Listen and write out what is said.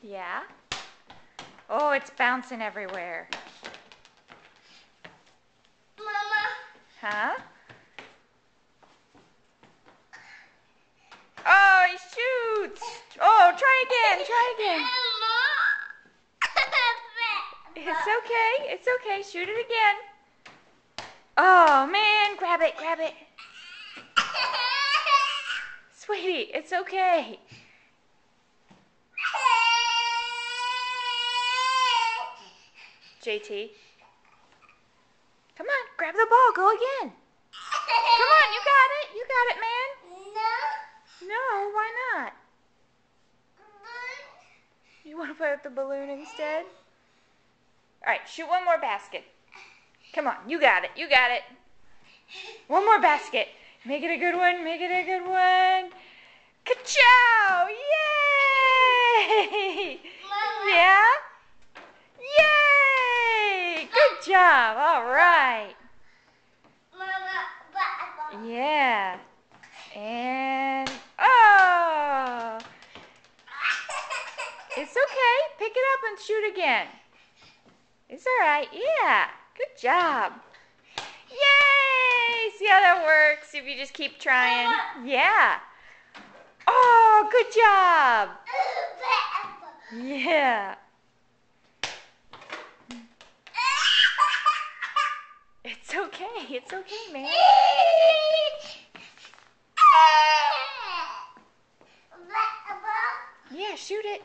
Yeah? Oh, it's bouncing everywhere. Mama. Huh? Oh, he shoots! Oh, try again, try again. It's okay, it's okay. Shoot it again. Oh, man, grab it, grab it. Sweetie, it's okay. JT. Come on, grab the ball, go again. Come on, you got it, man. No, why not? You want to play with the balloon instead? All right, shoot one more basket. Come on, you got it, you got it. One more basket. Make it a good one, make it a good one. Ka-chow! Yay! Yeah? Yay! Good job, all right. Yeah. And, oh! It's okay. Pick it up and shoot again. It's all right. Yeah. Good job. Yay! See how that works if you just keep trying? Yeah. Oh, good job. Yeah. It's okay. It's okay, man. Yeah, shoot it.